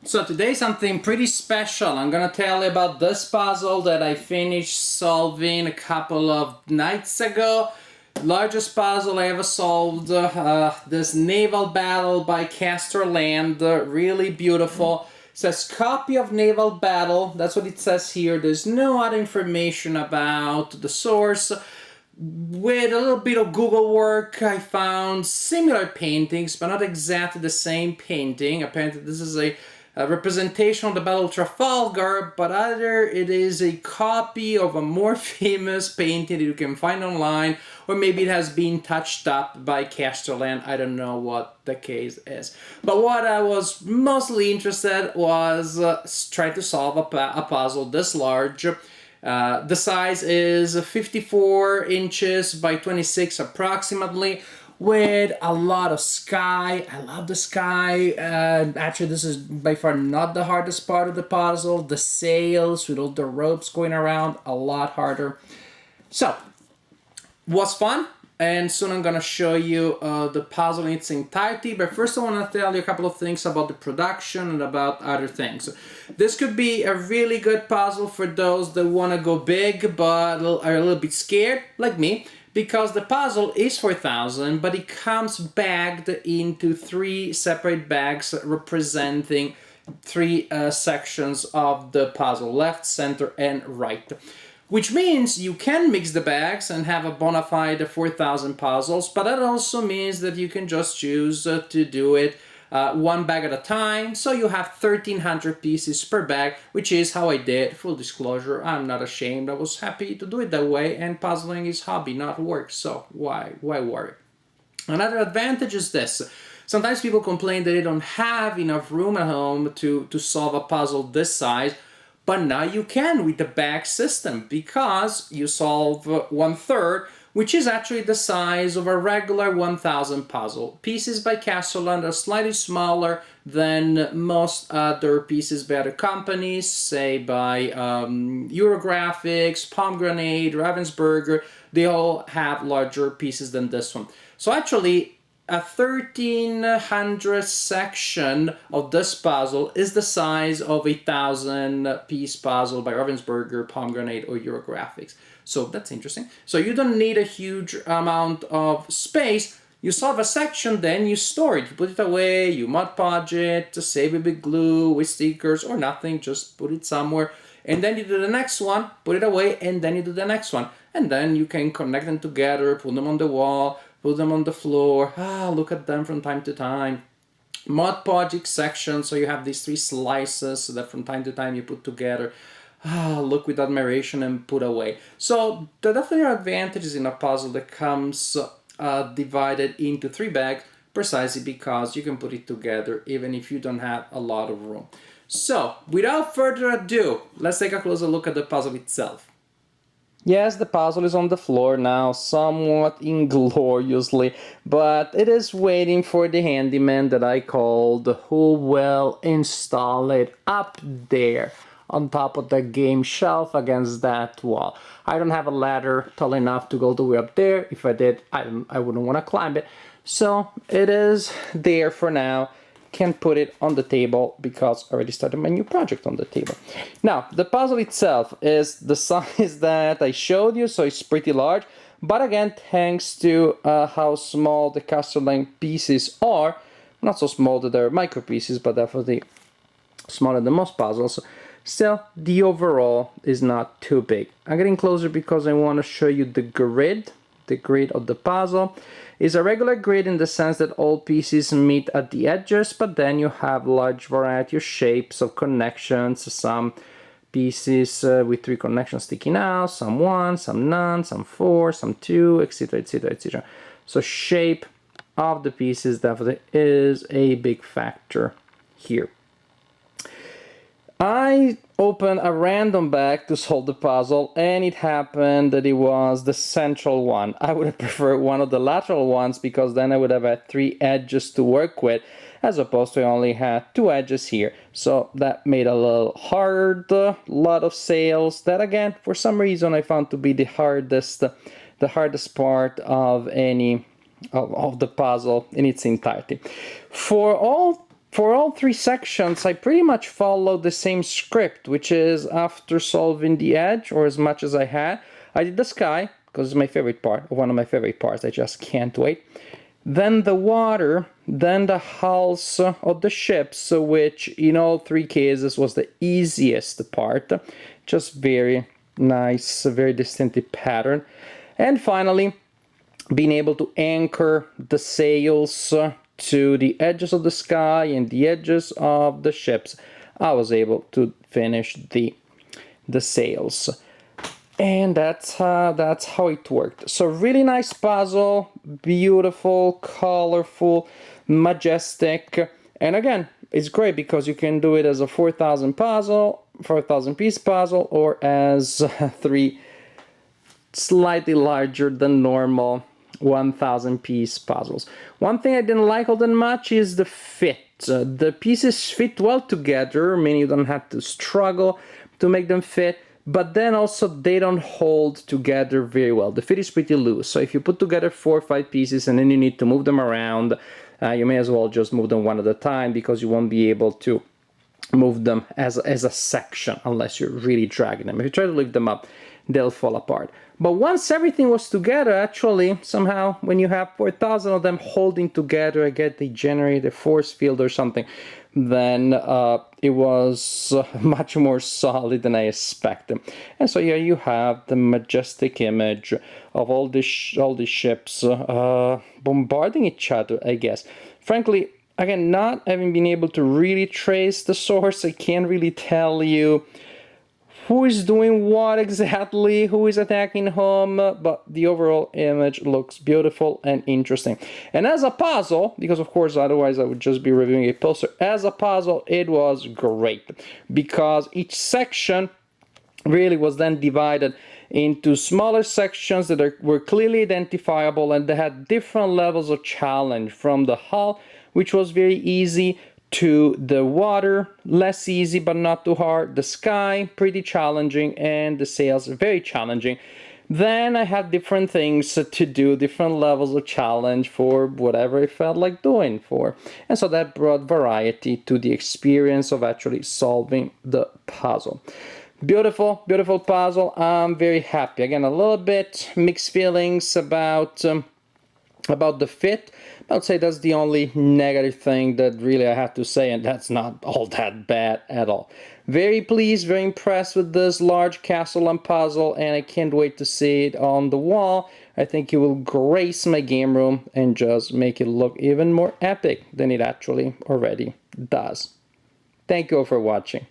So today something pretty special. I'm gonna tell you about this puzzle that I finished solving a couple of nights ago. Largest puzzle I ever solved. This Naval Battle by Castorland. Really beautiful. It says copy of Naval Battle. That's what it says here. There's no other information about the source. With a little bit of Google work, I found similar paintings, but not exactly the same painting. Apparently this is a representation of the Battle of Trafalgar, but either it is a copy of a more famous painting that you can find online, or maybe it has been touched up by Castorland. I don't know what the case is. But what I was mostly interested was trying to solve a puzzle this large. The size is 54 inches by 26 approximately, with a lot of sky. I love the sky. Actually, this is by far not the hardest part of the puzzle. The sails with all the ropes going around, a lot harder. So, was fun. And soon I'm gonna show you the puzzle in its entirety. But first I wanna tell you a couple of things about the production and about other things. This could be a really good puzzle for those that wanna go big but are a little bit scared, like me, because the puzzle is 4,000, but it comes bagged into 3 separate bags representing 3 sections of the puzzle, left, center, and right. Which means you can mix the bags and have a bona fide 4,000 puzzles, but that also means that you can just choose to do it one bag at a time, so you have 1,300 pieces per bag, which is how I did. Full disclosure, I'm not ashamed. I was happy to do it that way, and puzzling is hobby, not work, so why worry? Another advantage is this. Sometimes people complain that they don't have enough room at home to solve a puzzle this size. But now you can with the bag system, because you solve 1/3, which is actually the size of a regular 1,000 puzzle. Pieces by Castorland are slightly smaller than most other pieces by other companies, say by Eurographics, Pomegranate, Ravensburger. They all have larger pieces than this one. So actually, a 1,300 section of this puzzle is the size of a 1,000-piece puzzle by Ravensburger, Pomegranate, or Eurographics. So that's interesting. So you don't need a huge amount of space. You solve a section, then you store it. You put it away, you Mod Podge it, save it with glue, with stickers, or nothing. Just put it somewhere. And then you do the next one, put it away, and then you do the next one. And then you can connect them together, put them on the wall, put them on the floor, look at them from time to time. Mod Podge section, so you have these 3 slices that from time to time you put together. Look with admiration and put away. So there definitely are advantages in a puzzle that comes divided into 3 bags, precisely because you can put it together even if you don't have a lot of room. So without further ado, let's take a closer look at the puzzle itself. Yes, the puzzle is on the floor now, somewhat ingloriously, but it is waiting for the handyman that I called, who will install it up there on top of the game shelf against that wall. I don't have a ladder tall enough to go all the way up there. If I did, I wouldn't want to climb it. So it is there for now. Can't put it on the table because I already started my new project on the table. Now, the puzzle itself is the size that I showed you, so it's pretty large. But again, thanks to how small the Castorland pieces are, not so small that they're micro pieces, but definitely smaller than most puzzles. Still, the overall is not too big. I'm getting closer because I want to show you the grid. The grid of the puzzle is a regular grid in the sense that all pieces meet at the edges, but then you have large variety of shapes of connections, some pieces with 3 connections sticking out, some 1, some none, some 4, some 2, etc, etc, etc. So shape of the pieces definitely is a big factor here. I opened a random bag to solve the puzzle, and it happened that it was the central one. I would have preferred one of the lateral ones because then I would have had 3 edges to work with, as opposed to I only had 2 edges here. So that made it a little hard, a lot of sails. That again, for some reason, I found to be the hardest part of any of the puzzle in its entirety. For all for all three sections, I pretty much followed the same script, which is after solving the edge, or as much as I had, I did the sky, because it's my favorite part, one of my favorite parts, I just can't wait. Then the water, then the hulls of the ships, which in all three cases was the easiest part. Just very nice, very distinctive pattern. And finally, being able to anchor the sails to the edges of the sky and the edges of the ships, I was able to finish the sails. And that's how it worked. So really nice puzzle, beautiful, colorful, majestic. And again, it's great because you can do it as a 4,000 piece puzzle, or as 3 slightly larger than normal 1,000 piece puzzles. One thing I didn't like all that much is the fit. The pieces fit well together, meaning you don't have to struggle to make them fit, but then also they don't hold together very well. The fit is pretty loose, so if you put together 4 or 5 pieces and then you need to move them around, you may as well just move them one at a time, because you won't be able to move them as a section unless you're really dragging them. If you try to lift them up, they'll fall apart. But once everything was together, actually, somehow, when you have 4,000 of them holding together, I get they generate a force field or something, then it was much more solid than I expected. And so here you have the majestic image of all these ships bombarding each other, I guess. Frankly, again, not having been able to really trace the source, I can't really tell you who is doing what exactly, who is attacking whom, but the overall image looks beautiful and interesting. And as a puzzle, because of course otherwise I would just be reviewing a poster, as a puzzle it was great, because each section really was then divided into smaller sections that were clearly identifiable, and they had different levels of challenge, from the hull, which was very easy, to the water, less easy but not too hard, the sky, pretty challenging, and the sails, very challenging. Then I had different things to do, different levels of challenge for whatever I felt like doing for. And so that brought variety to the experience of actually solving the puzzle. Beautiful, beautiful puzzle. I'm very happy. Again, a little bit mixed feelings about the fit. I'd say that's the only negative thing that really I have to say, and that's not all that bad at all. Very pleased, very impressed with this large Castorland puzzle, and I can't wait to see it on the wall. I think it will grace my game room and just make it look even more epic than it actually already does. Thank you all for watching.